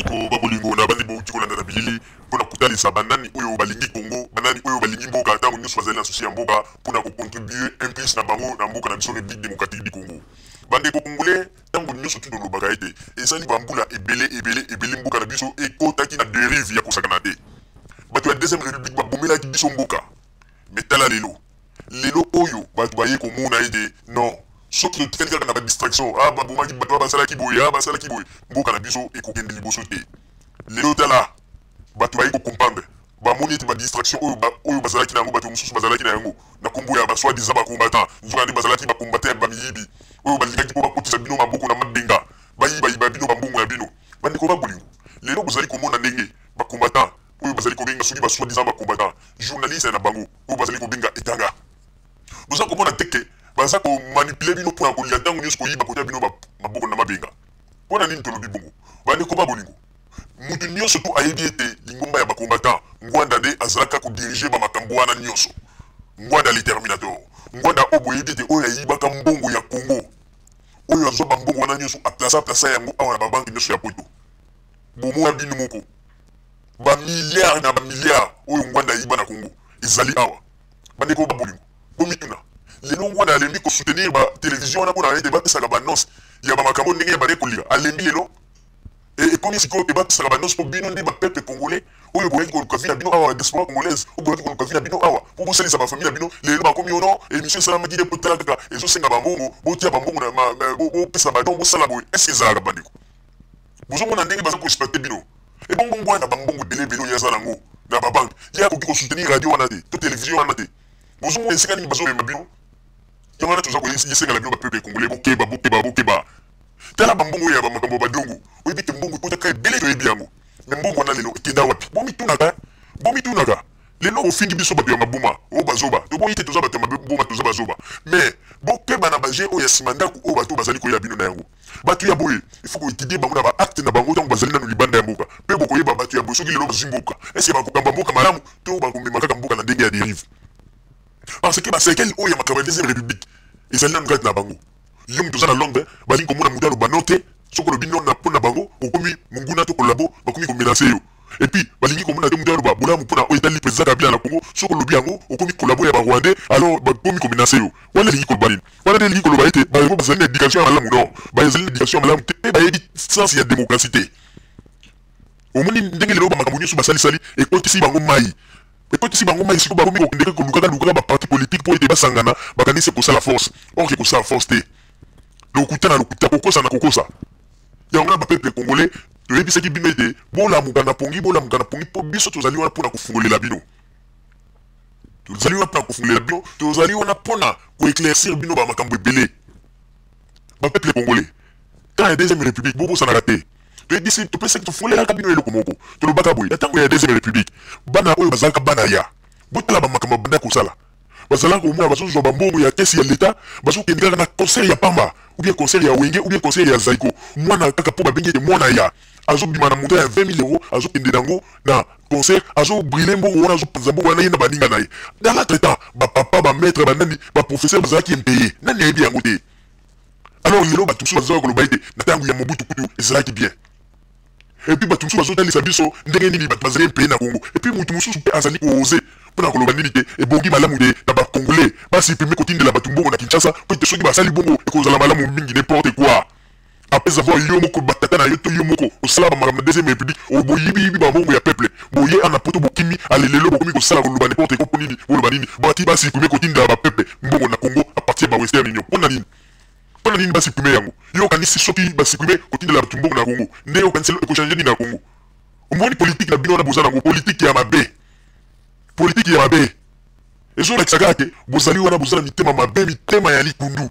bandeko babolingo na bandi boutikola na bilili mpona kotalisa banani oyo balingi Congo banani oyo balingi mboka ntango nyonso bazali na susi ya mboka mpona kocontribue un plus na bango na mboka na biso République démocratique du Congo. Bandeko congolais ntango nyonso tolobaka ete ezali bambula ebele mboka na biso ekotaki na dérive ya kosakana te. Bato ya deuxième république babomelaki biso mboka me tala lelo oyo bato baye komona ete non soki totikali kaka na badistraction babomaki bato basalaki boye basalaki boye mboka na biso ekokende liboso te. Lelo tala bato baye kocomprendre bamoni ete badistraction oyo bazalaki na yango bato mosusu bazalaki na yango na kombo ya basoi disant bacombattant nzoka nde bazalaki bacombattant ya bamiyibi oyo balingaki mpo bakotisa bino maboko na mabenga bayiba bino bambongo ya bino. Bandeko babolingo lelo bozali komona ndenge bacombattant oyo bazali kobenga soki basoi disant bacombattant journaliste na bango oyo bazali kobenga etanga boza komona teke baza komanipule bino mpona kolia ntango nyonso koyiba kotia bino maboko na mabenga. Mpona nini tolobi bongo? Bandeko babolingo mutu nyonso to ayebi ete lingomba ya bacombattant ngwanda nde azalaka kodirige bamakambo wana nyonso. Ngwanda l'éterminateur ngwanda oyo boyebi ete oyo ayibaka mbongo ya Congo oyo azwa bambongo wana nyonso aplasa yango awa na babanke nyonso ya poto bomona bino moko bamiliard na bamiliard oyo ngwanda ayiba na Congo ezali awa. Bandeko babolingo bomituna lelo ngwanda alembi kosoutenir batelevizio wana mpona ete bapesaka banonce ya bamakambo ndenge ya bale kolia alembi lelo ekomi sikoyo ke bapesaka banonce mpo bino nde bapeuple congolais oyo boyaki koluka vi na bino awa diaspora congolaise oyo boyaki koluka vi na bino awa mpo bosalisa bafamille na bino lelo bakomi ono émission esalamaki te mpo tala kaka ezosenga bambongo botia bambongo bopesa badon bosala boye eske ezalaka bandeko bozomona ndenge baza korespecte bino ebongo ngwanda bambongo ebele oyo aza nango na babanke ye akoki kosoutenir radio wana te to televizio wana te bozomona esika nini bazomema bino yango wana toza koyesengala bino bapeuple congolais bokeba tala bambongo oyo ya bamakambo badongo oyebi te mbongo ekotaka ebele toyebi yango me mbongo wana lelo ekenda wapi bomitunaka lelo ofingi biso bato ya mabuma oyo bazoba toboyi te toza bato ya mabuma toza bazoba me bokeba na baje oyo ya nsima ndako oyo bato bazali koyeba bino na yango bato ya boye ifo koetudie bango na baacte na bango ntango bazali nanu libanda ya mboka mpe bokoyeba bato ya boye soki lelo bazwi mboka eske bakokamba mboka malamu to bakomema kaka mboka na ndenge ya dérive parce que basekeli oyo ya makambo ya deuxième république ezali nanu kati na bango yo mutu oza na Londres balingi komona mutu aloba no te soki olobi no mpo na bango okomi monguna to kolabo bakomi komenase yo epuis balingi komona te mutu aloba bolamu mpona oyo etali président Kabila na Congo soki olobi yango okomi kolabo ya barwandais alors bakomi komenase yo wana elingi koloba nini wana te elingi koloba ete bango bazali na éducation ya malamu non bazali na éducation ya malamu te mpe bayebi sens ya démocratie te omoni ndenge lelo bamakambo nyonso basalisali ekotisi bango mai siko bakomi kokendeka kolukaka baparti politique mpo ete basangana bakanisi kosala force or ekosala force te lokuta na lokuta kokosa na kokosa yango na bapeuple congolais toyebisaki bino ete bolamuka na pongi mpo biso tozali wana mpona kofungolela bino tozali wana mpona koéclaircir bino bamakambo ebele bapeuple congolais quand ya deuxième république bobosanaka te toyebisi topesaki tofungolelaka bino eloko moko tolobaka boye na ntango ya deuxième république bana oyo bazalaka bana ya botala bamakambo banda kosala bazalaka komona bazozwa bambongo ya kesi ya leta bazokende kaka na concert ya pamba ou bien concert ya wenge ou bien concert ya zaiko mwana kaka mpo babengi ete mwana ya azobima na monta ya 20 000 euros azokende nango na concert azobrile mbongo wana azopanza mbongo wana ye na baninga na ye dans l'entretemps bapapa bamaître banani baprofesseur bazalaki mpeye nani ayebi yango te alors lelo bato mosusu bazalaka koloba ete na ntango ya mobutu kutu ezalaki bien epuis bato mosusu bazotalisa biso ndenge nini bato bazali mpeye na Congo epuis motu mosusu mpe azali koose mpona koloba nini te ebongi malamu te na bacongolais basiprime kotindela bato mbongo na Kinshasa po ete soki basali bongo ekozala malamu mingi n'importe quoi après avoir yo moko batata na yo to yo moko osala bamakambo na deuxième république boyibi bambongo ya peuple boye ana poto bokimi alelelo bokomi kosala koloba n'importe quoi mpo nini boloba nini bati basiprime kotindela bapeuple mbongo na Congo a partir ya bawestern union mpona nini basiprime yango yo okanisi soki basiprime kotindela bato mbongo na Congo nde okanisi ekochange nini na Congo omoni politique na bino wana boza nango politique ya mabe ezolakisa kaka te bozali wana bozala mitema mabe mitema ya likundu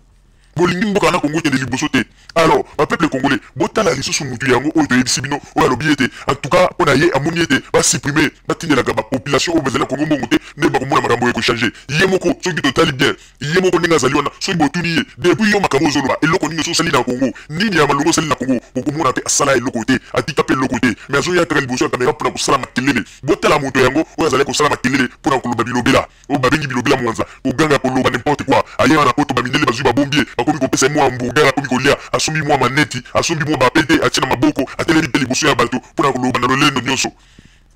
bolingi mboka wana Congo ekende liboso te alors bapeuple congolais botala lisusu mutu yango oyo toyebisi bino oyo alobi ete en tout cas mpona ye amoni ete basiprime batindelaka bapopulation oyo bazali na Congo mbongo te nde bakomona makambo oyo ekochange ye moko soki totali bien ye moko ndenge azali wana soki botuni ye depuis yo makambo ozoloba eloko nini osali na Congo nini ya malongo osali na Congo okomona mpe asala eloko te atika mpe eloko te mais azoya kaka liboso ya kamera mpona kosala makelele botala moto yango oyo azali kosala makelele mpona koloba bilobela oyo babengi bilobela mwanza koganga koloba n'importe quoi aye wana poto bamindele bazwi babombie bakomi apesa moi hamburger akomi kolia asombi moi maneti asombi moi bapete atina maboko ateleli pe liboso ya bato mpona koloba na lolendo nyonso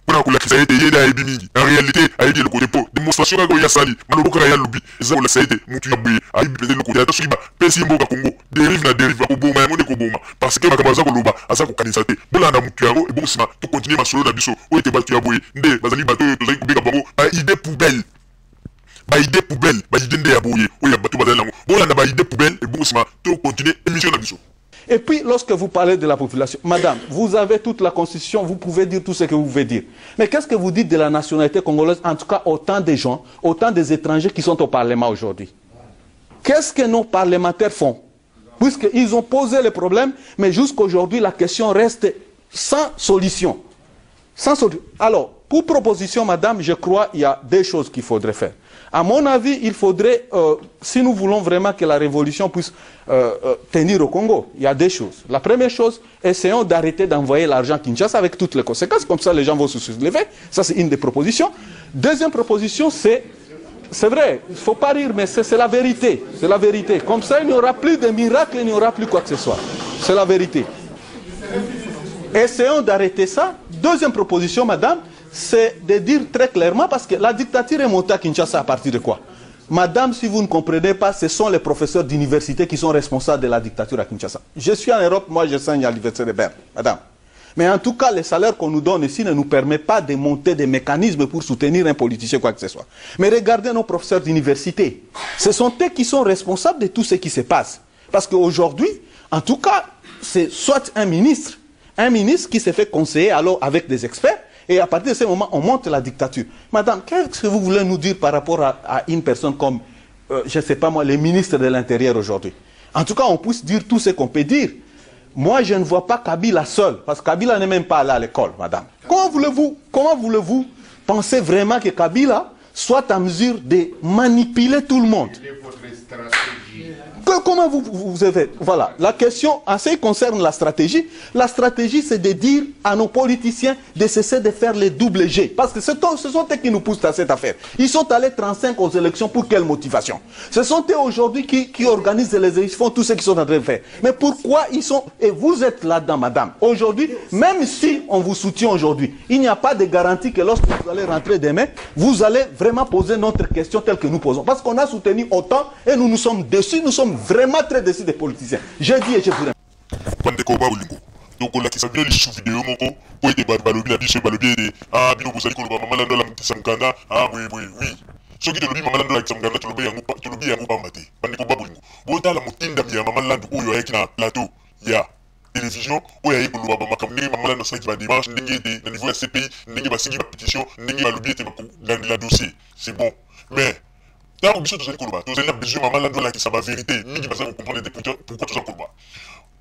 mpona kolakisa ete ye nde ayebi mingi en réalité ayebi eloko te mpo démonstration kaka oyo asali malobo kaka ya lobi eza kolakisa ete mutu ya boye ayebi mpenza eloko te ata soki bapesi ye mboka Congo dérive na dérive akoboma yango nde koboma parce que makambo aza koloba aza kokanisa te bolanda mutu yango ebongo nsima tokontinue masolo na biso oyo ete bato ya boye nde bazali bato oyo tozali kobenga bango baide poubelle baide poubelle baide nde ya boye oyo ya bato bazali nango bolanda baide poubelle ebongo nsima tokontinue émission na biso. Et puis, lorsque vous parlez de la population, madame, vous avez toute la constitution, vous pouvez dire tout ce que vous voulez dire. Mais qu'est-ce que vous dites de la nationalité congolaise, en tout cas autant de gens, autant des étrangers qui sont au Parlement aujourd'hui? Qu'est-ce que nos parlementaires font? Puisqu'ils ont posé le problème, mais jusqu'aujourd'hui, la question reste sans solution. Sans solution. Alors, pour proposition, madame, je crois qu'il y a deux choses qu'il faudrait faire. À mon avis, il faudrait, si nous voulons vraiment que la révolution puisse tenir au Congo, il y a deux choses. La première chose, essayons d'arrêter d'envoyer l'argent à Kinshasa avec toutes les conséquences, comme ça les gens vont se soulever. Ça, c'est une des propositions. Deuxième proposition, c'est vrai, il ne faut pas rire, mais c'est la vérité. C'est la vérité. Comme ça, il n'y aura plus de miracles, il n'y aura plus quoi que ce soit. C'est la vérité. Essayons d'arrêter ça. Deuxième proposition, madame, c'est de dire très clairement, parce que la dictature est montée à Kinshasa à partir de quoi? Madame, si vous ne comprenez pas, ce sont les professeurs d'université qui sont responsables de la dictature à Kinshasa. Je suis en Europe, moi j'enseigne à l'université de Berne, madame. Mais en tout cas, les salaires qu'on nous donne ici ne nous permettent pas de monter des mécanismes pour soutenir un politicien, quoi que ce soit. Mais regardez nos professeurs d'université. Ce sont eux qui sont responsables de tout ce qui se passe. Parce qu'aujourd'hui, en tout cas, c'est soit un ministre qui se fait conseiller alors avec des experts, et à partir de ce moment, on monte la dictature. Madame, qu'est-ce que vous voulez nous dire par rapport à une personne comme, je ne sais pas moi, le ministre de l'Intérieur aujourd'hui? En tout cas, on puisse dire tout ce qu'on peut dire. Moi, je ne vois pas Kabila seul, parce que Kabila n'est même pas allé à l'école, madame. Comment voulez-vous penser vraiment que Kabila soit en mesure de manipuler tout le monde? Comment vous avez... Voilà, la question, en ce qui concerne la stratégie c'est de dire à nos politiciens de cesser de faire les doubles G. Parce que ce sont eux qui nous poussent à cette affaire. Ils sont allés 35 aux élections, pour quelle motivation? Ce sont eux aujourd'hui qui organisent les élections, font tout ce qu'ils sont en train de faire. Mais pourquoi ils sont... Et vous êtes là-dedans, madame. Aujourd'hui, même si on vous soutient aujourd'hui, il n'y a pas de garantie que lorsque vous allez rentrer demain, vous allez vraiment poser notre question telle que nous posons. Parce qu'on a soutenu autant et nous sommes déçus, nous sommes vraiment très déçus des politiciens. Je dis et je vous remercie. Donc on l'a qui s'appelle les sous vidéo mon co pour être balobi la biche balobi de ah bino vous allez ko ba mama lando la mtisamkanda ah oui soki de lobi mama lando la mtisamkanda to lobi yango ba mate bandi ko babulingo bota la mutinda ya mama lando oyo ayaki na plateau ya télévision oyo ayaki ko loba makamni mama lando sa ba dimanche ndenge de na niveau ya CPI ndenge ba sigi ba pétition ndenge ba lobi ete ba gandi la dossier c'est bon mais tant que vous avez besoin de maman qui la vérité, ni qui va comprendre pourquoi tout ça combat.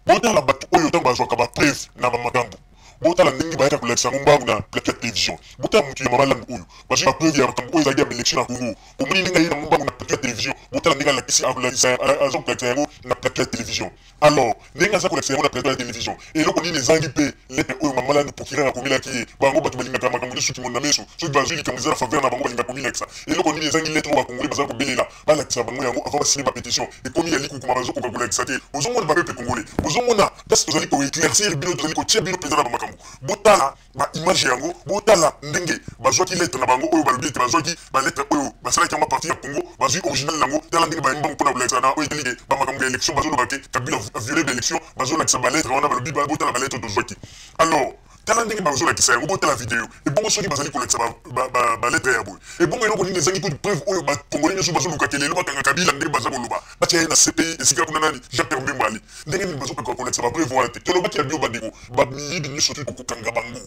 Bota la batu oyo tamba zo kaba preuve na magambo. Bota la ningi baita kula sangumba na plateau télévision. Bota mutu ya maman la oyo. Parce que preuve ya makambo oyo zaidi ya élection na Congo. Pour mini ninga ina mumba na plateau télévision. Bota la ninga la kisi azo plateau na plateau télévision. Alors, ninga za kula na plateau télévision. Et loko ni les zangi pe lepe oyo maman la pour kira na komila ki bango batu balinga kama makambo suki mona meso. So bazuli kamza la faveur na bango balinga komila ça. Et loko ni les zangi lettre ba Congolais baza ko belela. Bala kisa bango yango avant signer ma pétition. Et comme il y a liku kuma bazo ko kula kisa te. Ozomona ba peuple congolais. Ozomona parce que vous allez ko éclaircir bino tozali ko tia bino président na makambo. Botala ba image yango, botala ndenge bazwa ki lettre na bango oyo ba lobi te bazwa ki ba lettre oyo basala ki ma parti ya Congo, bazwi original nango, tala ndenge ba mbongo pona kula na oyo telige ba makambo ya élection bazo lobake Kabila violer l'élection, bazo la kisa ba lettre wana ba lobi ba botala ba lettre de Zwaki. Alors tala ndenge bazo la kisa yango botala vidéo et bongo soki bazali ko lekisa ba lettre ya boy. Et bongo eloko ni ezangi ko preuve oyo ba Congolais nyoso bazo luka kelelo ba kanga Kabila ndenge bazo loba. Ba tia na CPI esika kuna nani Jacques Mbemba ali. Ndenge ni bazo ko lekisa ba preuve wana te. Tolo ba tia bio bandeko ba miyibi nyoso tu ko kanga bango.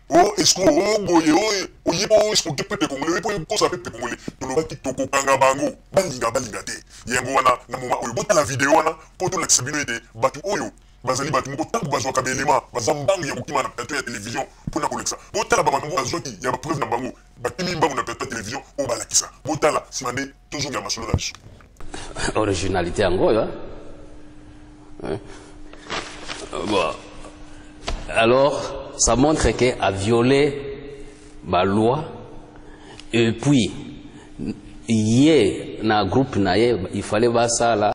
Oh, est-ce que oh boye oh oyibo est-ce que peuple congolais pour ko sa peuple congolais tolo ba ki toko kanga bango balinga te. Yango wana na moment oyo botala vidéo wana po to lekisa bino ete batu oyo bazali batu moko tango bazwa kabelema bazambangu ya kokima na plateau ya télévision pona kolekisa botala ba makambo bazwaki ya ba preuve na bango bakimi mbangu na plateau ya télévision o balakisa botala simande toujours ya masolo na biso originalité yango yo bon alors ça montre que a violé la loi et puis hier na groupe na il fallait voir ça là